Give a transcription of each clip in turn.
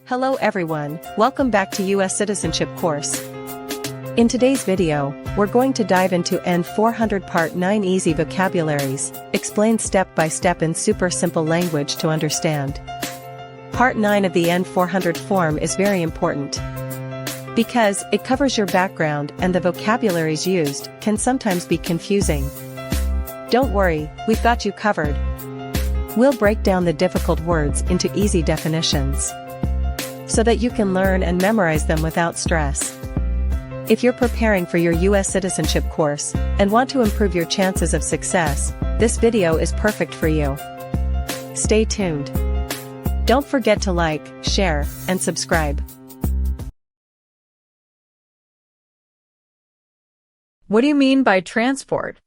Hello everyone, welcome back to US Citizenship course. In today's video, we're going to dive into N400 Part 9 Easy Vocabularies, explained step by step in super simple language to understand. Part 9 of the N400 form is very important because it covers your background and the vocabularies used can sometimes be confusing. Don't worry, we've got you covered. We'll break down the difficult words into easy definitions so that you can learn and memorize them without stress. If you're preparing for your US citizenship course and want to improve your chances of success, this video is perfect for you. Stay tuned. Don't forget to like, share, and subscribe. What do you mean by transport?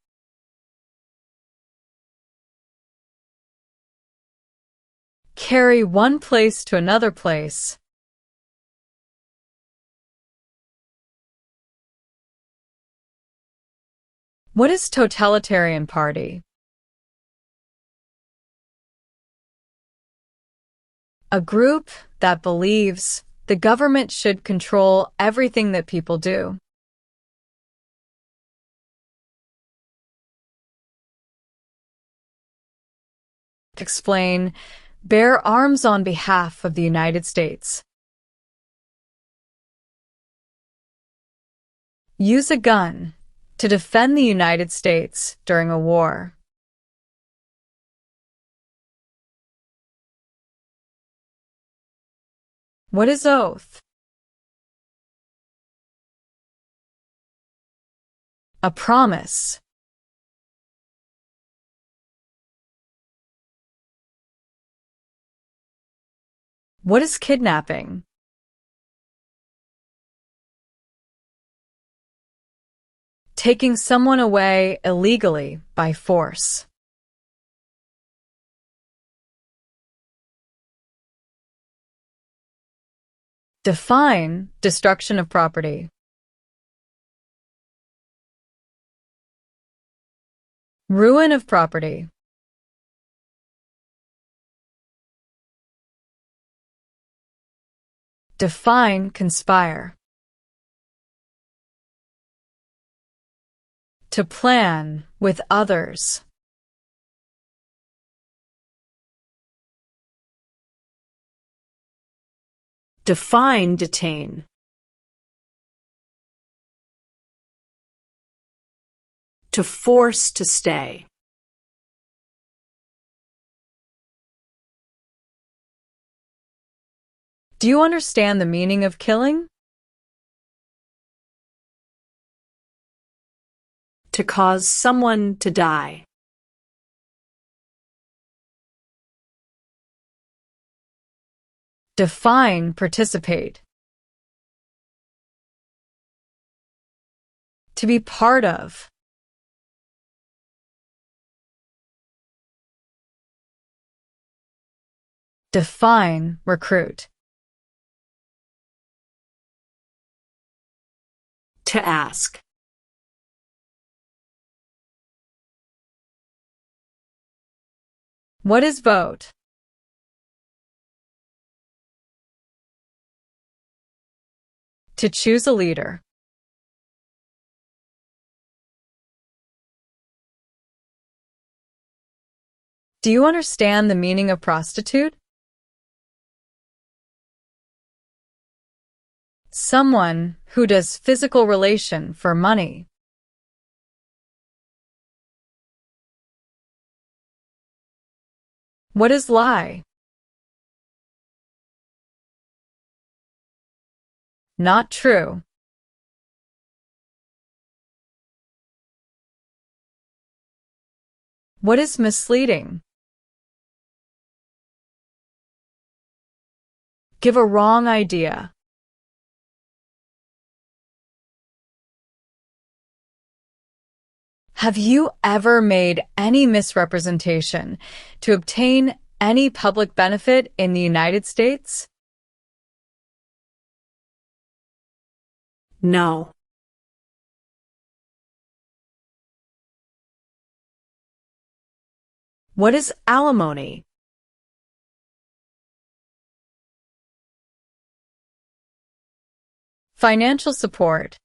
Carry one place to another place. What is totalitarian party? A group that believes the government should control everything that people do. Explain, bear arms on behalf of the United States. Use a gun to defend the United States during a war. What is oath? A promise. What is kidnapping? Taking someone away illegally by force. Define destruction of property. Ruin of property. Define conspire. To plan with others. Define detain. To force to stay. Do you understand the meaning of killing? To cause someone to die. Define participate. To be part of. Define recruit. To ask. What is vote? To choose a leader. Do you understand the meaning of prostitute? Someone who does physical relation for money. What is lie? Not true. What is misleading? Give a wrong idea. Have you ever made any misrepresentation to obtain any public benefit in the United States? No. What is alimony? Financial support.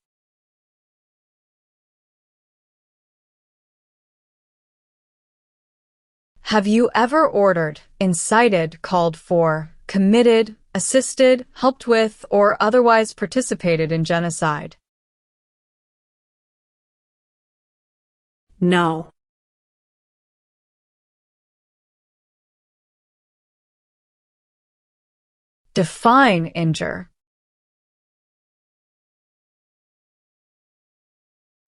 Have you ever ordered, incited, called for, committed, assisted, helped with, or otherwise participated in genocide? No. Define injure.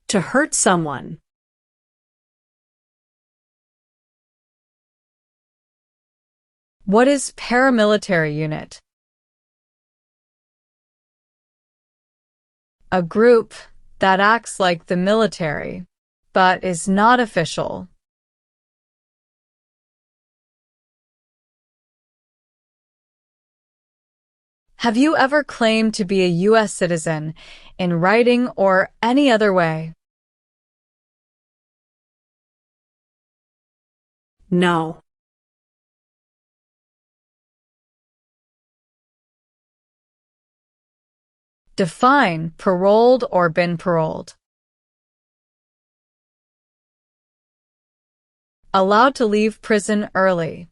To hurt someone. What is paramilitary unit? A group that acts like the military, but is not official. Have you ever claimed to be a U.S. citizen in writing or any other way? No. Define paroled or been paroled. Allowed to leave prison early.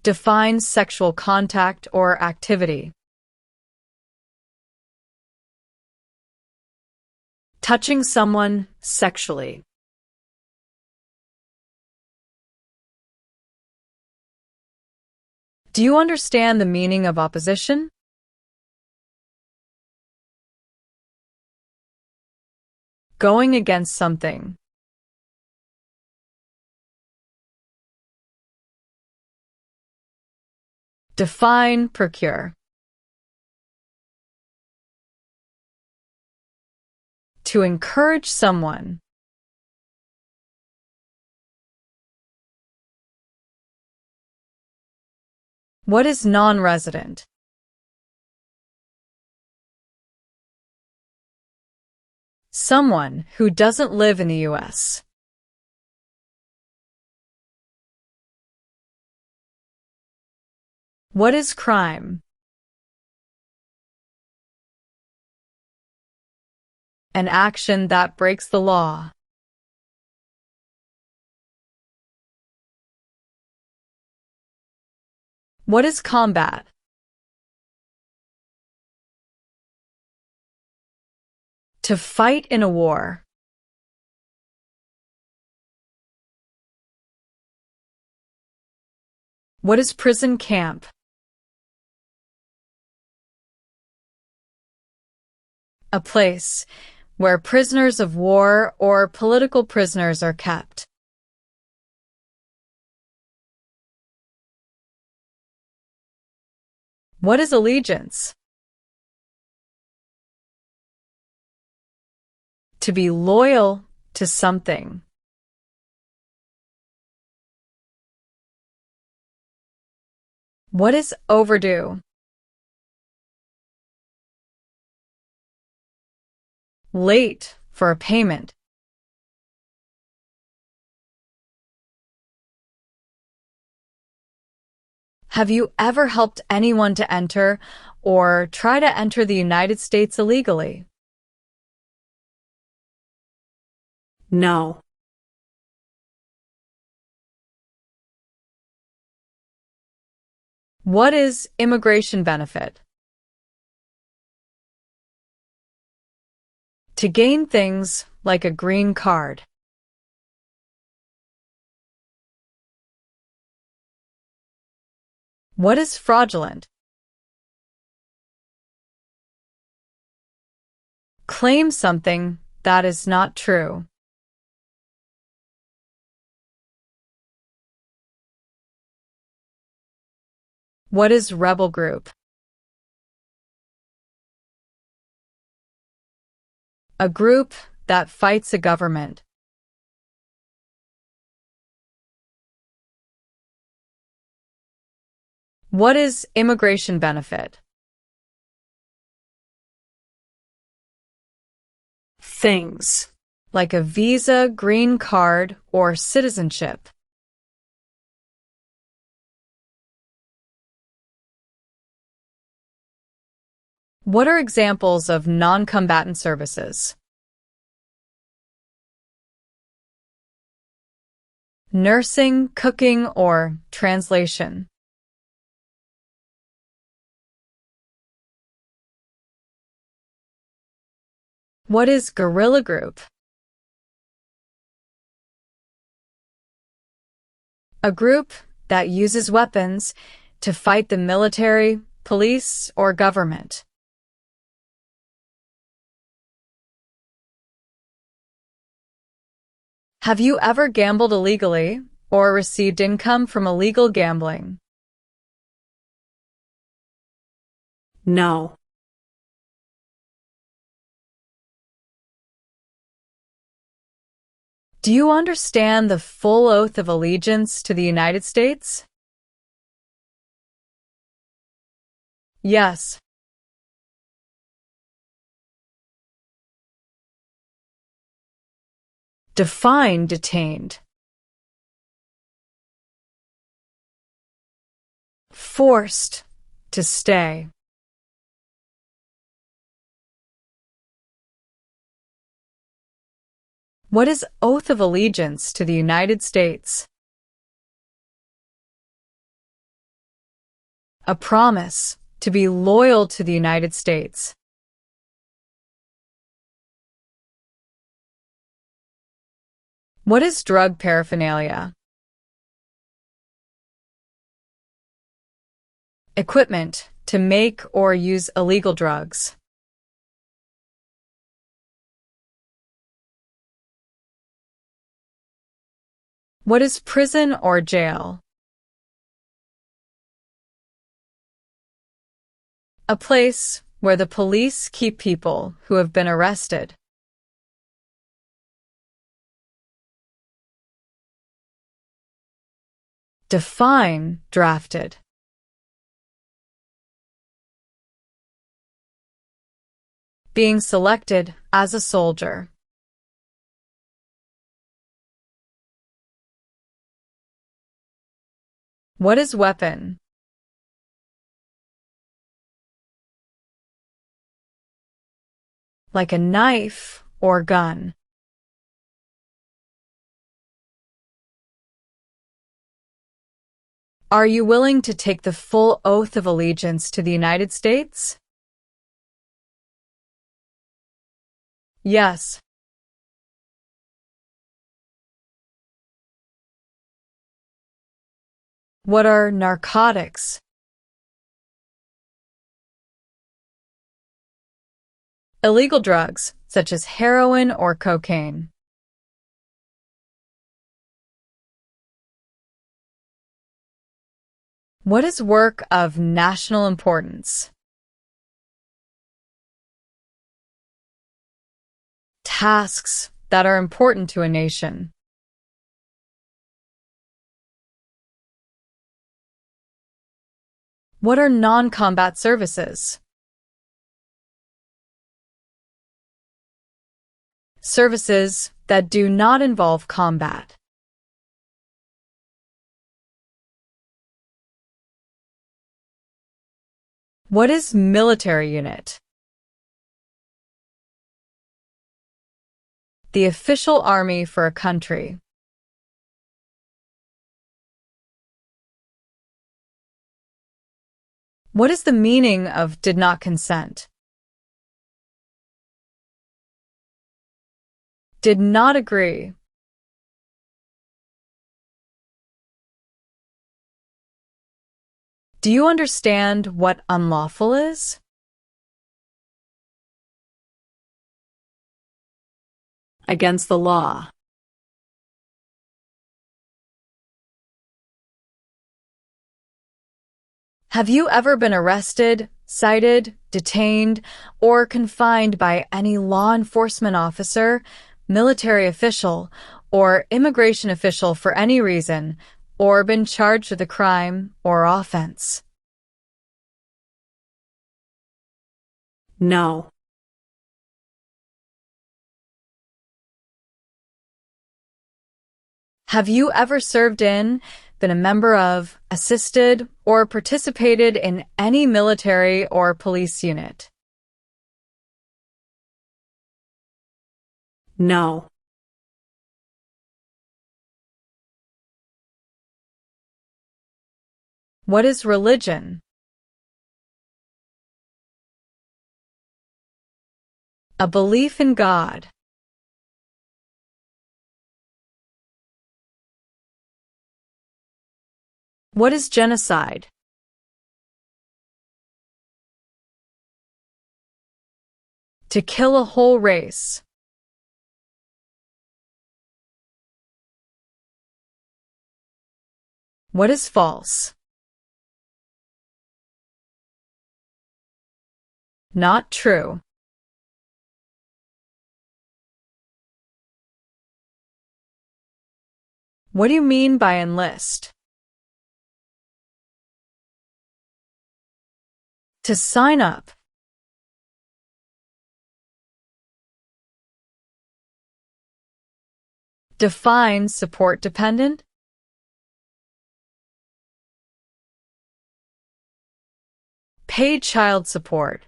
Define sexual contact or activity. Touching someone sexually. Do you understand the meaning of opposition? Going against something. Define procure. To encourage someone. What is non-resident? Someone who doesn't live in the U.S. What is crime? An action that breaks the law. What is combat? To fight in a war. What is prison camp? A place where prisoners of war or political prisoners are kept. What is allegiance? To be loyal to something. What is overdue? Late for a payment. Have you ever helped anyone to enter or try to enter the United States illegally? No. What is immigration benefit? To gain things like a green card. What is fraudulent? Claim something that is not true. What is rebel group? A group that fights a government. What is immigration benefit? Things. Like a visa, green card, or citizenship. What are examples of non-combatant services? Nursing, cooking, or translation. What is guerrilla group? A group that uses weapons to fight the military, police, or government. Have you ever gambled illegally or received income from illegal gambling? No. Do you understand the full oath of allegiance to the United States? Yes. Define detained. Forced to stay. What is oath of allegiance to the United States? A promise to be loyal to the United States. What is drug paraphernalia? Equipment to make or use illegal drugs. What is prison or jail? A place where the police keep people who have been arrested. Define drafted. Being selected as a soldier. What is weapon? Like a knife or gun. Are you willing to take the full oath of allegiance to the United States? Yes. What are narcotics? Illegal drugs, such as heroin or cocaine. What is work of national importance? Tasks that are important to a nation. What are non-combat services? Services that do not involve combat. What is military unit? The official army for a country. What is the meaning of did not consent? Did not agree. Do you understand what unlawful is? Against the law. Have you ever been arrested, cited, detained, or confined by any law enforcement officer, military official, or immigration official for any reason, or been charged with a crime or offense? No. Have you ever served in, been a member of, assisted, or participated in any military or police unit? No. What is religion? A belief in God. What is genocide? To kill a whole race. What is false? Not true. What do you mean by enlist? To sign up. Define support dependent. Pay child support.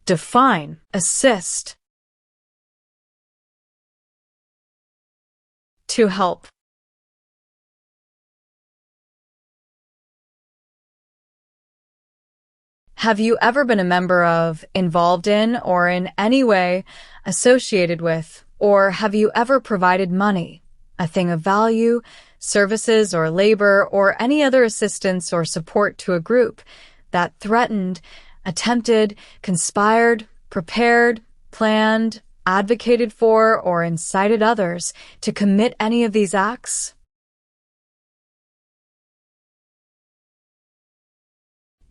Define assist. To help. Have you ever been a member of, involved in, or in any way associated with, or have you ever provided money, a thing of value, services or labor, or any other assistance or support to a group that threatened, attempted, conspired, prepared, planned, advocated for, or incited others to commit any of these acts?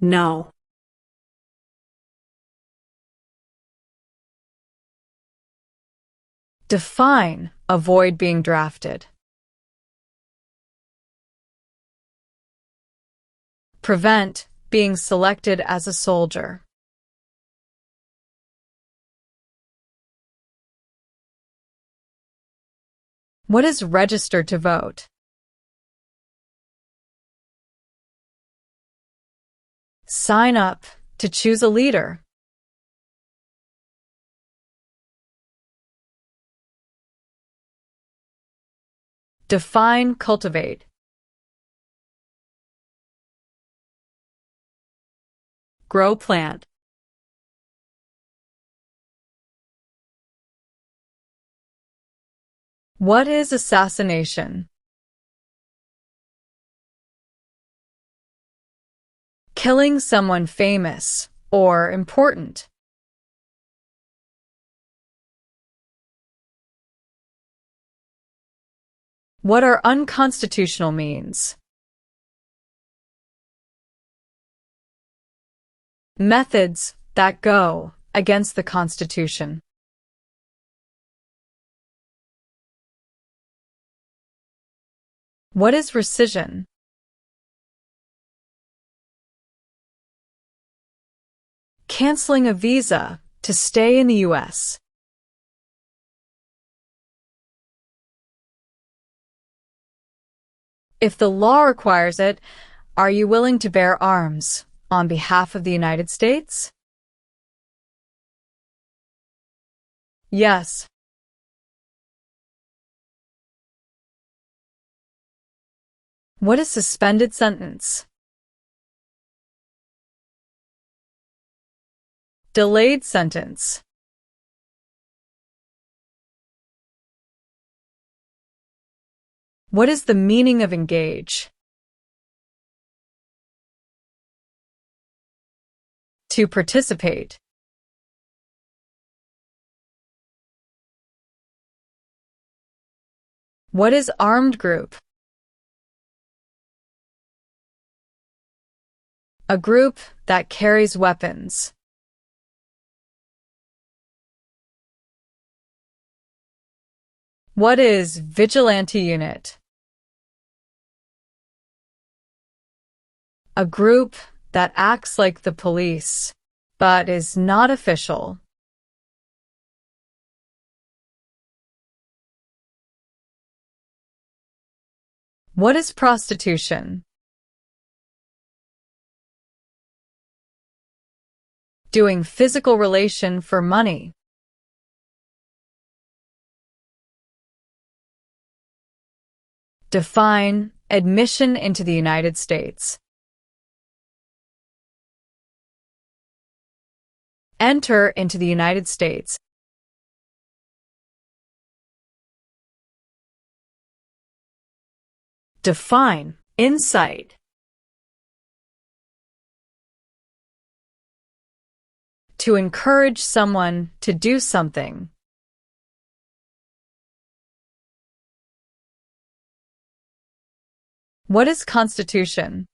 No. Define avoid being drafted. Prevent being selected as a soldier. What is register to vote? Sign up to choose a leader. Define cultivate. Grow plant. What is assassination? Killing someone famous or important. What are unconstitutional means? Methods that go against the Constitution. What is rescission? Canceling a visa to stay in the U.S. If the law requires it, are you willing to bear arms on behalf of the United States? Yes. What is suspended sentence? Delayed sentence. What is the meaning of engage? To participate. What is armed group? A group that carries weapons. What is vigilante unit? A group that acts like the police, but is not official. What is prostitution? doing physical relation for money. Define admission into the United States. Enter into the United States. Define Insight. to encourage someone to do something. What is Constitution?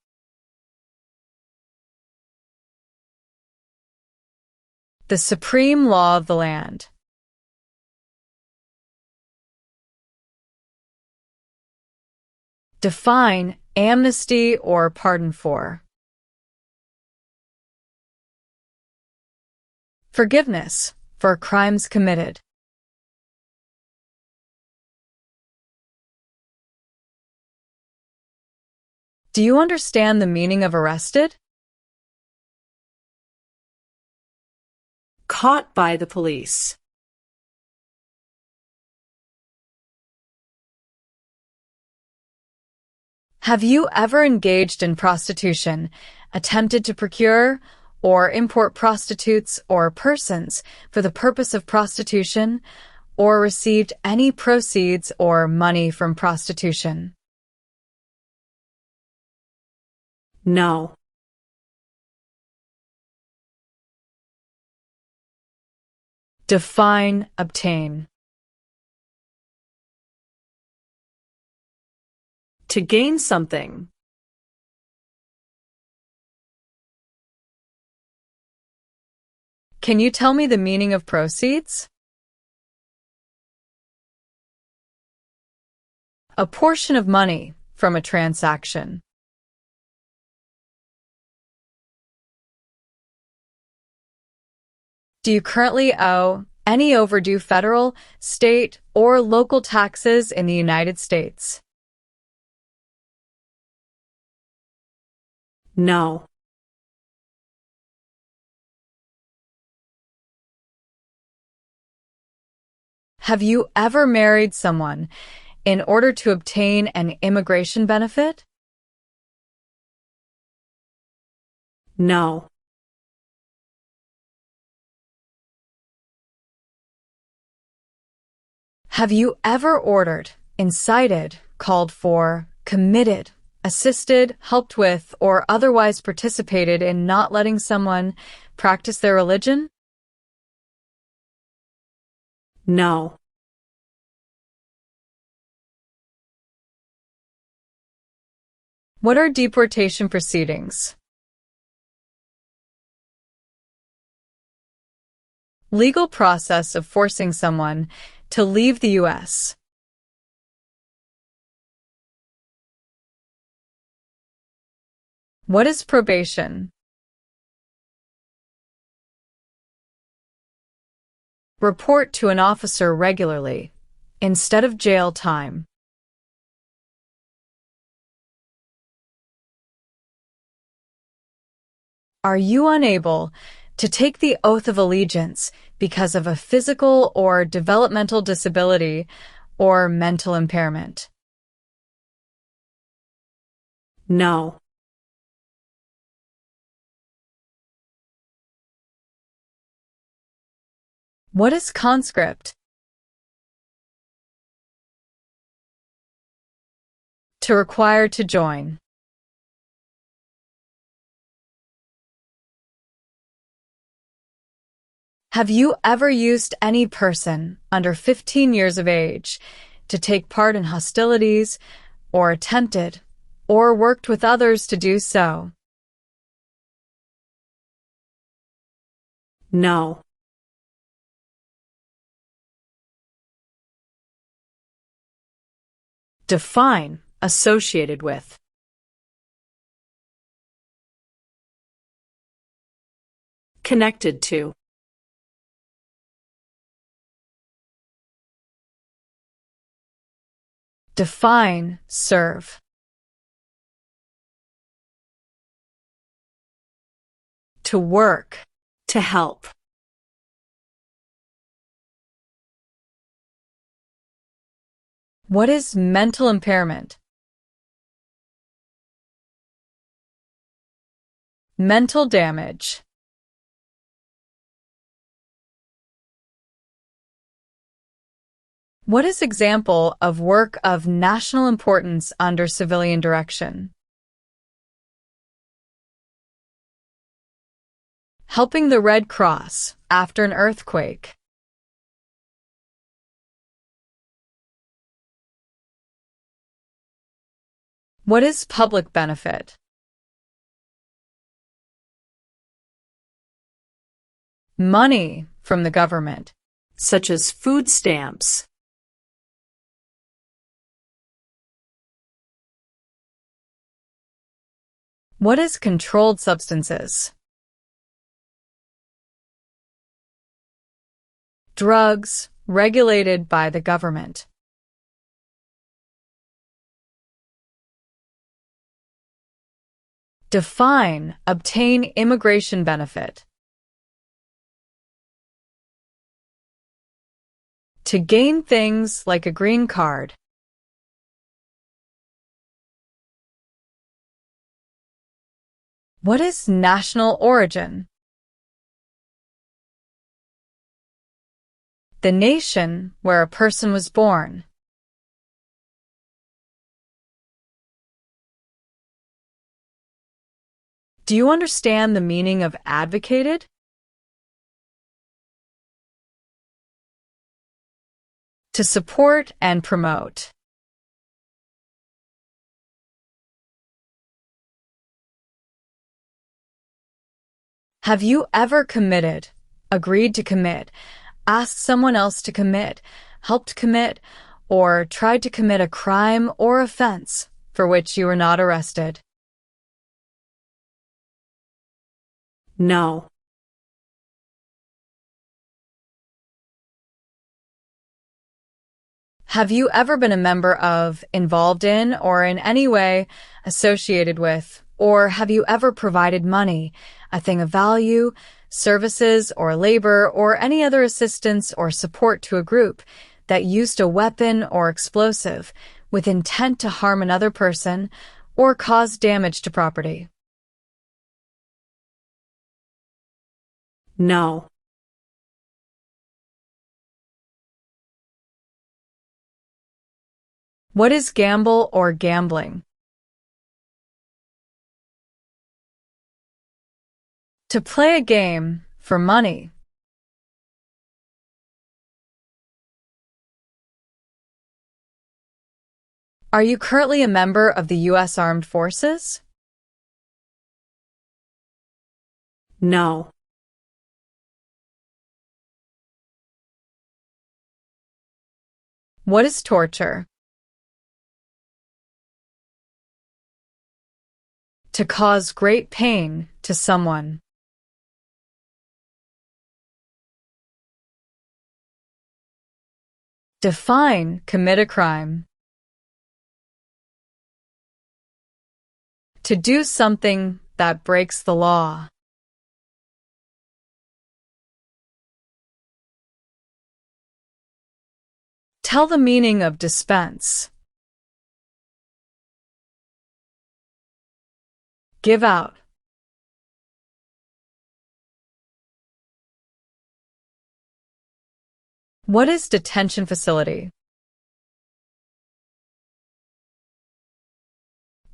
The supreme law of the land. Define amnesty or pardon for. Forgiveness for crimes committed. Do you understand the meaning of arrested? Caught by the police. Have you ever engaged in prostitution, attempted to procure or import prostitutes or persons for the purpose of prostitution, or received any proceeds or money from prostitution? No. Define obtain. To gain something. Can you tell me the meaning of proceeds? A portion of money from a transaction. Do you currently owe any overdue federal, state, or local taxes in the United States? No. Have you ever married someone in order to obtain an immigration benefit? No. Have you ever ordered, incited, called for, committed, assisted, helped with, or otherwise participated in not letting someone practice their religion? No. What are deportation proceedings? Legal process of forcing someone to leave the U.S. What is probation? Report to an officer regularly, instead of jail time. Are you unable to take the oath of allegiance because of a physical or developmental disability or mental impairment? No. What is conscript? To require to join. Have you ever used any person under 15 years of age to take part in hostilities, or attempted, or worked with others to do so? No. Define associated with. Connected to. Define serve. To work. To help. What is mental impairment? Mental damage. What is example of work of national importance under civilian direction? Helping the Red Cross after an earthquake. What is public benefit? Money from the government. Such as food stamps. What is controlled substances? Drugs regulated by the government. Define, obtain immigration benefit. To gain things like a green card. What is national origin? The nation where a person was born. Do you understand the meaning of advocated? To support and promote. Have you ever committed, agreed to commit, asked someone else to commit, helped commit, or tried to commit a crime or offense for which you were not arrested? No. Have you ever been a member of, involved in, or in any way associated with, or have you ever provided money, a thing of value, services or labor, or any other assistance or support to a group that used a weapon or explosive with intent to harm another person or cause damage to property? No. What is gamble or gambling? To play a game for money. Are you currently a member of the U.S. Armed Forces? No. What is torture? To cause great pain to someone. Define, commit a crime. To do something that breaks the law. Tell the meaning of dispense. Give out. What is detention facility?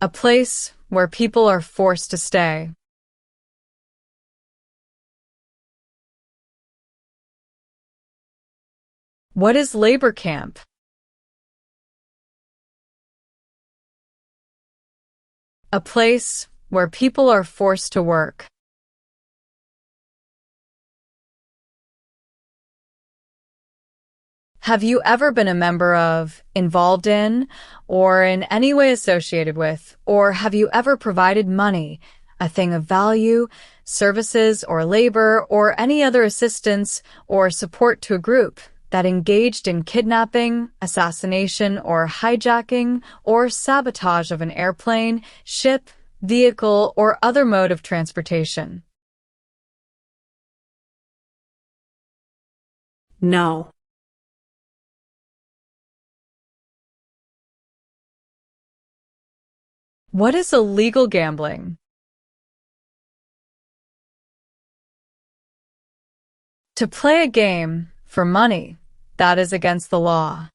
A place where people are forced to stay. What is labor camp? A place where people are forced to work. Have you ever been a member of, involved in, or in any way associated with, or have you ever provided money, a thing of value, services or labor, or any other assistance or support to a group that engaged in kidnapping, assassination, or hijacking, or sabotage of an airplane, ship, vehicle, or other mode of transportation? No. What is illegal gambling? To play a game for money that is against the law.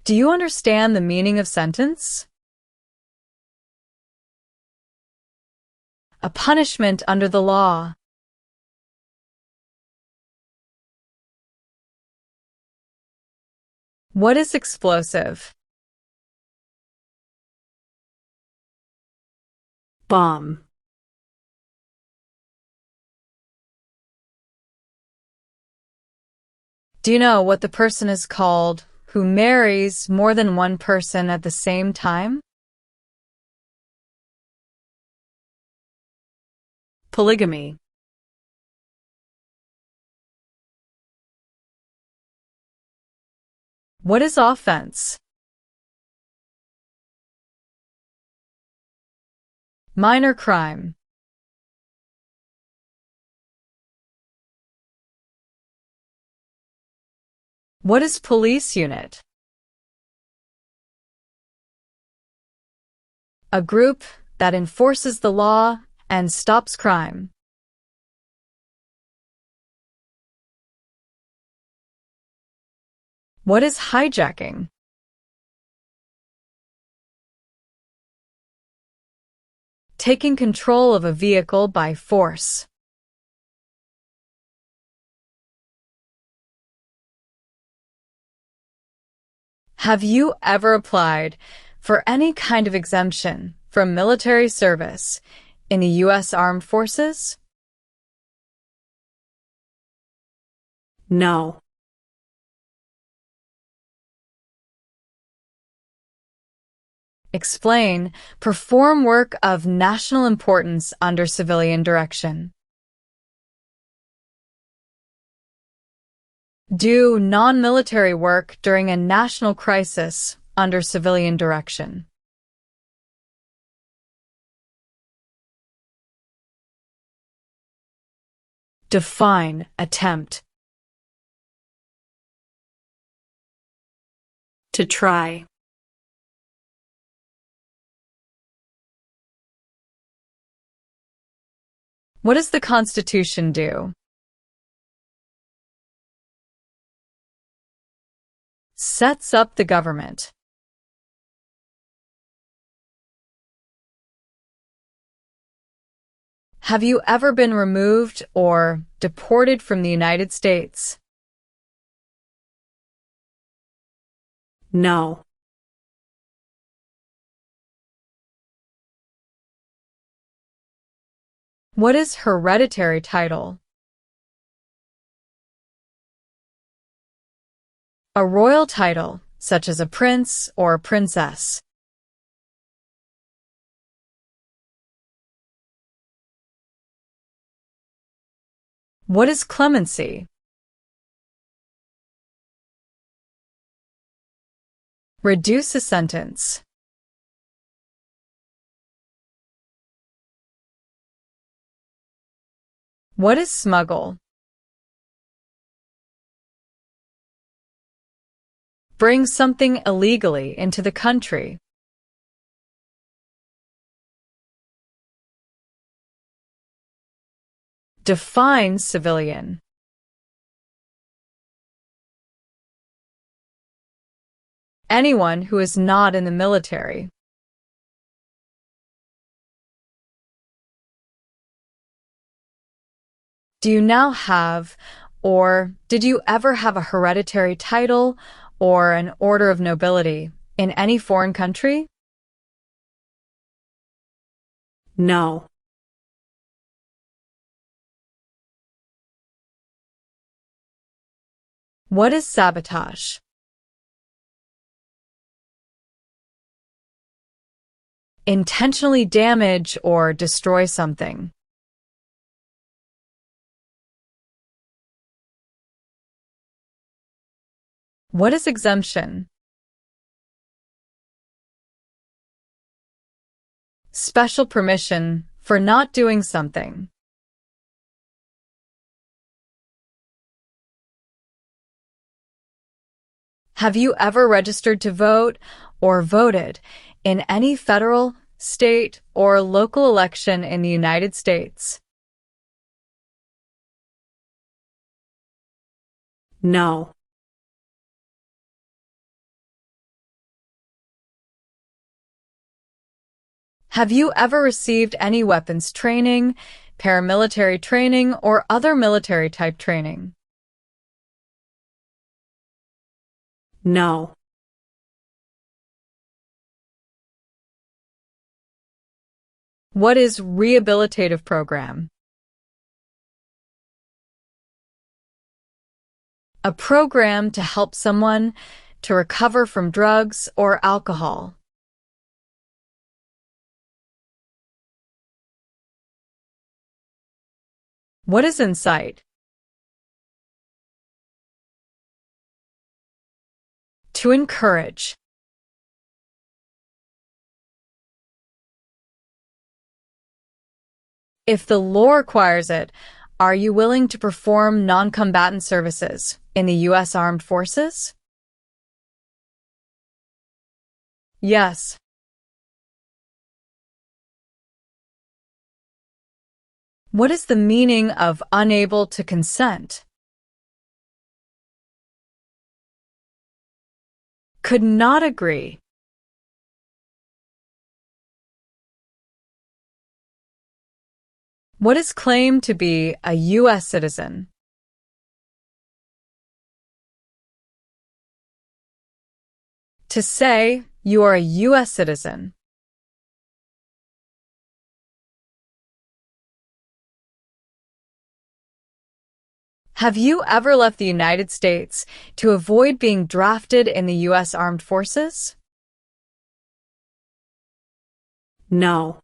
Do you understand the meaning of sentence? A punishment under the law. What is explosive? Bomb. Do you know what the person is called who marries more than one person at the same time? Polygamy. What is offense? Minor crime. What is police unit? A group that enforces the law and stops crime. What is hijacking? Taking control of a vehicle by force. Have you ever applied for any kind of exemption from military service in the U.S. Armed Forces? No. Explain, perform work of national importance under civilian direction. Do non-military work during a national crisis under civilian direction. Define attempt. To try. What does the Constitution do? Sets up the government. Have you ever been removed or deported from the United States? No. What is hereditary title? A royal title, such as a prince or princess. What is clemency? Reduce a sentence. What is smuggle? Bring something illegally into the country. Define civilian. Anyone who is not in the military. Do you now have, or did you ever have a hereditary title or an order of nobility in any foreign country? No. What is sabotage? Intentionally damage or destroy something. What is exemption? Special permission for not doing something. Have you ever registered to vote or voted in any federal, state, or local election in the United States? No. Have you ever received any weapons training, paramilitary training, or other military-type training? No. What is rehabilitative program? A program to help someone to recover from drugs or alcohol. What is incite? To encourage. If the law requires it, are you willing to perform non-combatant services in the U.S. Armed Forces? Yes. What is the meaning of unable to consent? Could not agree. What is claimed to be a U.S. citizen? To say you are a U.S. citizen. Have you ever left the United States to avoid being drafted in the U.S. Armed Forces? No.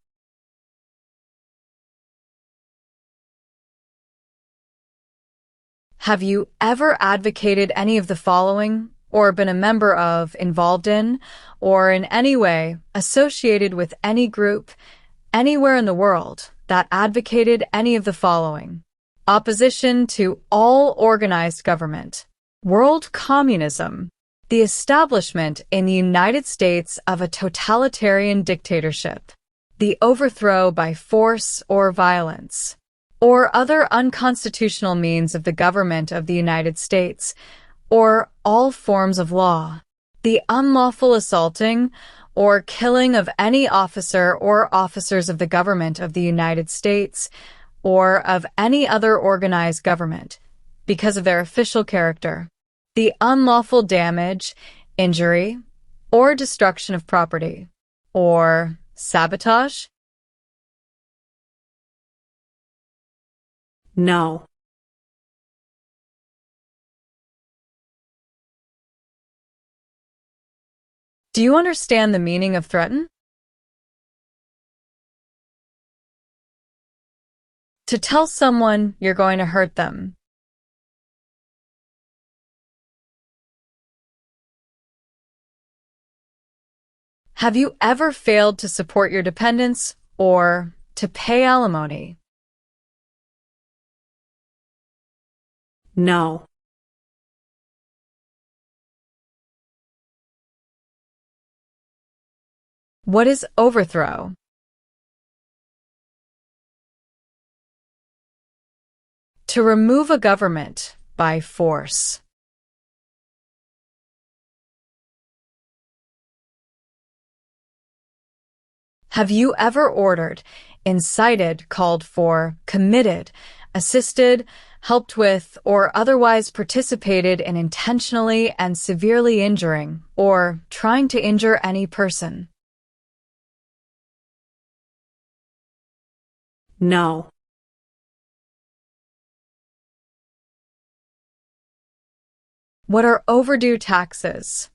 Have you ever advocated any of the following, or been a member of, involved in, or in any way associated with any group, anywhere in the world, that advocated any of the following? Opposition to all organized government, world communism, the establishment in the United States of a totalitarian dictatorship, the overthrow by force or violence, or other unconstitutional means of the government of the United States, or all forms of law, the unlawful assaulting or killing of any officer or officers of the government of the United States, or of any other organized government, because of their official character, the unlawful damage, injury, or destruction of property, or sabotage? No. Do you understand the meaning of threaten? To tell someone you're going to hurt them. Have you ever failed to support your dependents or to pay alimony? No. What is overthrow? To remove a government by force. Have you ever ordered, incited, called for, committed, assisted, helped with, or otherwise participated in intentionally and severely injuring or trying to injure any person? No. What are overdue taxes?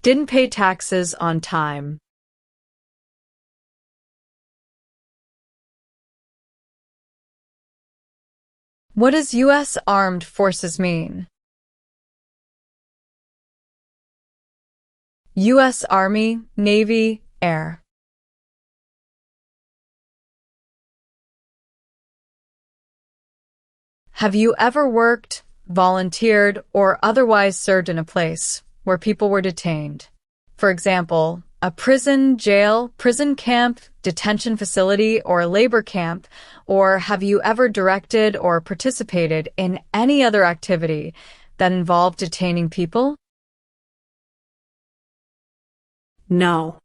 Didn't pay taxes on time. What does U.S. Armed Forces mean? U.S. Army, Navy, Air. Have you ever worked, volunteered, or otherwise served in a place where people were detained? For example, a prison, jail, prison camp, detention facility, or labor camp, or have you ever directed or participated in any other activity that involved detaining people? No.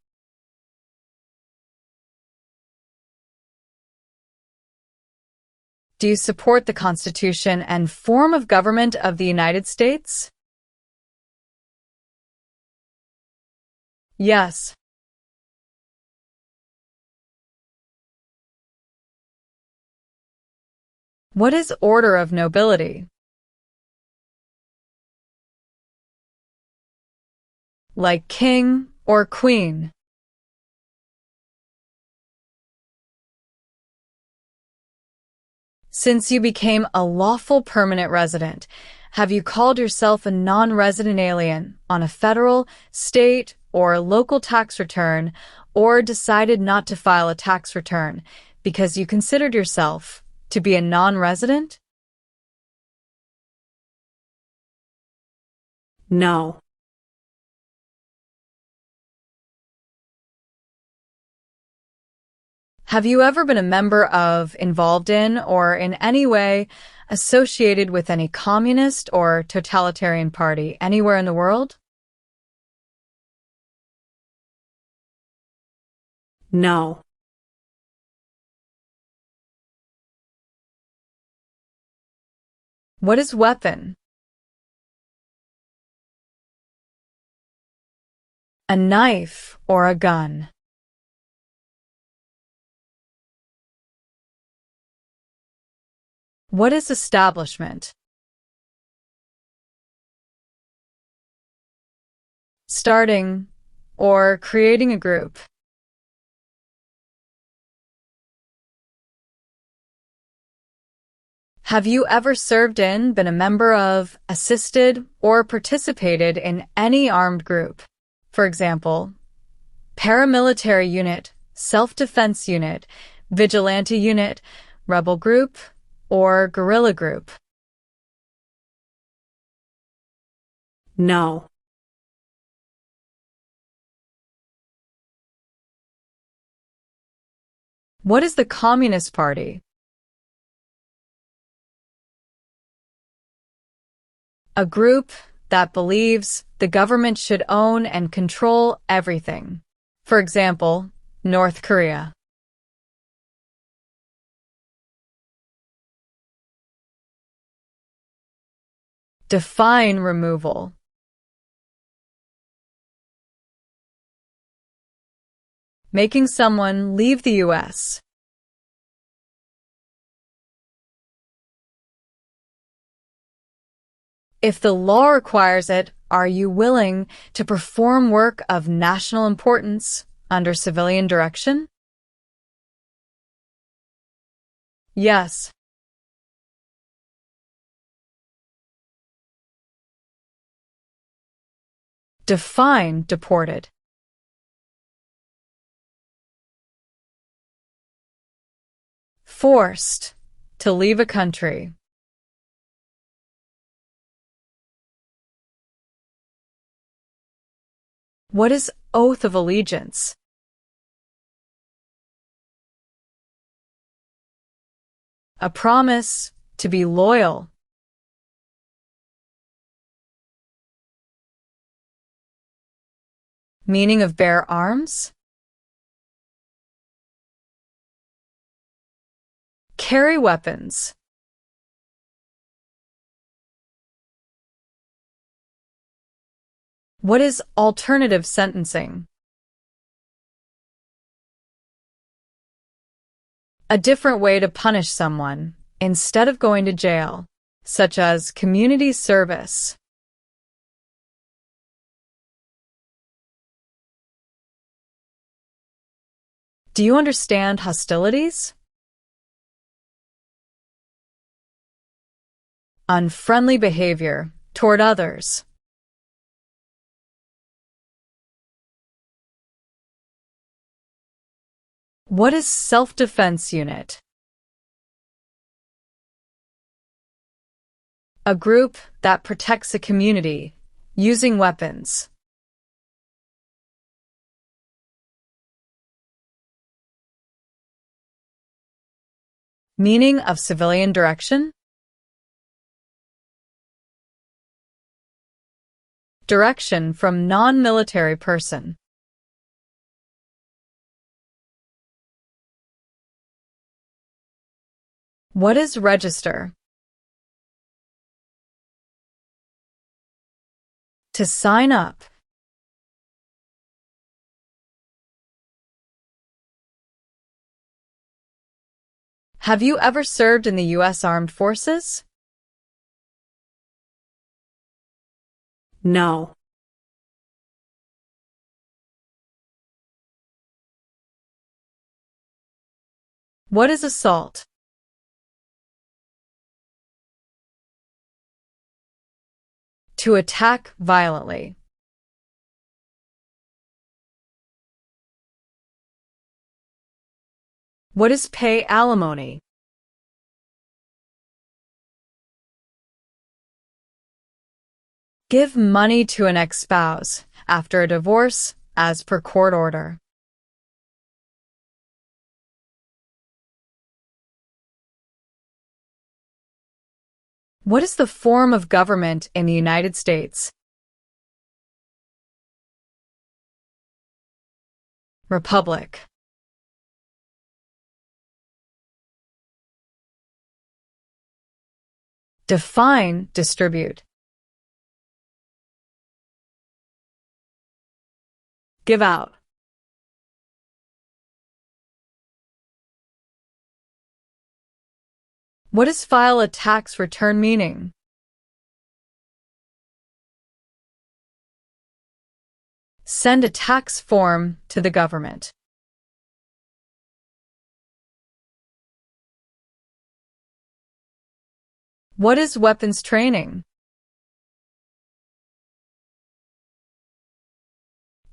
Do you support the Constitution and form of government of the United States? Yes. What is order of nobility? Like king or queen? Since you became a lawful permanent resident, have you called yourself a non-resident alien on a federal, state, or local tax return, or decided not to file a tax return because you considered yourself to be a non-resident? No. Have you ever been a member of, involved in, or in any way associated with any communist or totalitarian party anywhere in the world? No. What is weapon? A knife or a gun? What is establishment? Starting or creating a group. Have you ever served in, been a member of, assisted, or participated in any armed group? For example, paramilitary unit, self-defense unit, vigilante unit, rebel group, or guerrilla group? No. What is the Communist Party? A group that believes the government should own and control everything. For example, North Korea. Define removal. Making someone leave the U.S. If the law requires it, are you willing to perform work of national importance under civilian direction? Yes. Define deported. Forced to leave a country. What is oath of allegiance? A promise to be loyal. Meaning of bear arms? Carry weapons. What is alternative sentencing? A different way to punish someone instead of going to jail, such as community service. Do you understand hostilities? Unfriendly behavior toward others. What is self-defense unit? A group that protects a community using weapons. Meaning of civilian direction? Direction from non-military person. What is register? To sign up. Have you ever served in the U.S. Armed Forces? No. What is assault? To attack violently. What is pay alimony? Give money to an ex-spouse after a divorce as per court order. What is the form of government in the United States? Republic. Define, distribute. Give out. What is file a tax return meaning? Send a tax form to the government. What is weapons training?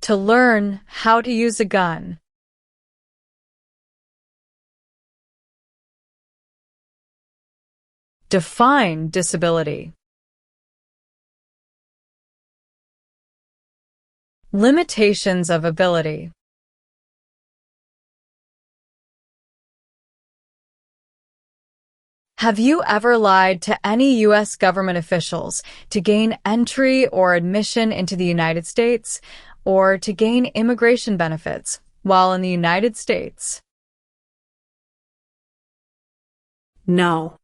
To learn how to use a gun. Define disability. Limitations of ability. Have you ever lied to any U.S. government officials to gain entry or admission into the United States or to gain immigration benefits while in the United States? No.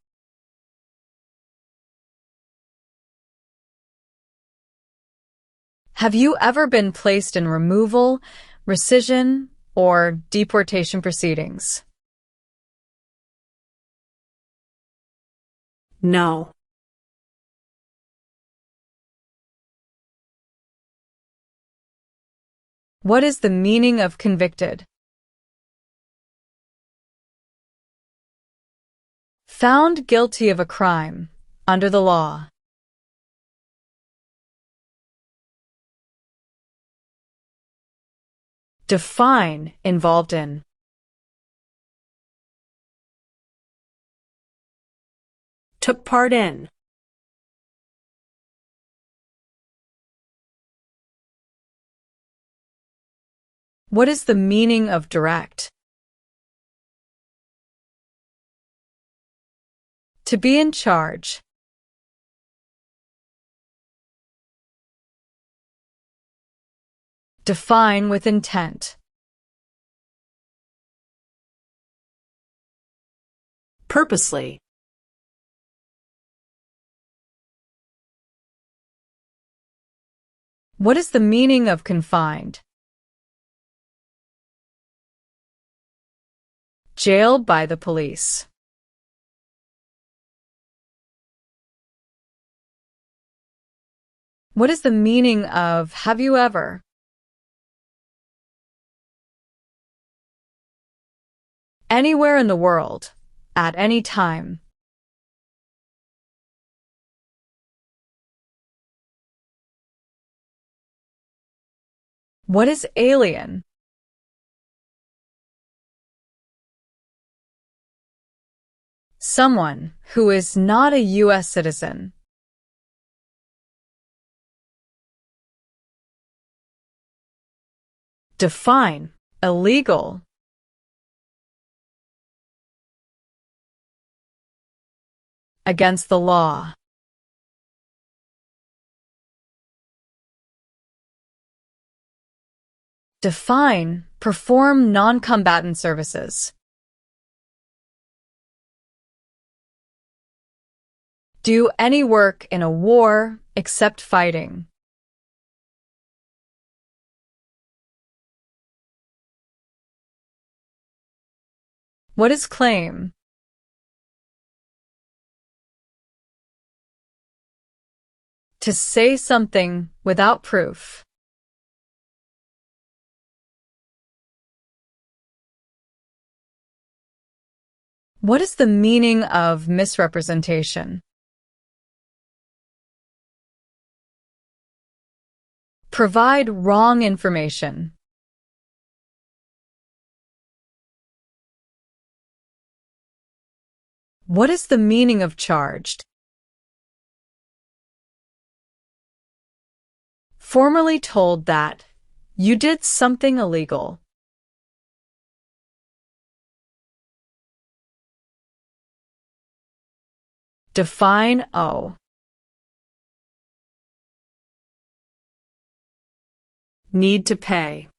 Have you ever been placed in removal, rescission, or deportation proceedings? No. What is the meaning of convicted? Found guilty of a crime under the law. Define involved in. Took part in. What is the meaning of direct? To be in charge. Define with intent. Purposely. What is the meaning of confined? Jailed by the police. What is the meaning of have you ever? Anywhere in the world, at any time. What is alien? Someone who is not a U.S. citizen. Define illegal. Against the law. Define perform non-combatant services. Do any work in a war except fighting. What is claim? To say something without proof. What is the meaning of misrepresentation? Provide wrong information. What is the meaning of charged? Formally told that you did something illegal. Define owe. Need to pay.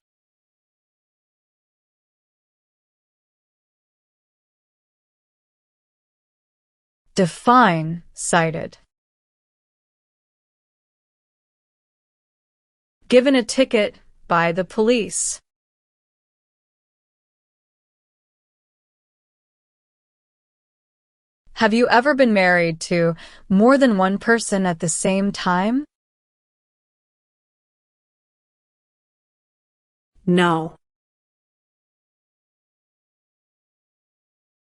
Define cited. Given a ticket by the police. Have you ever been married to more than one person at the same time? No.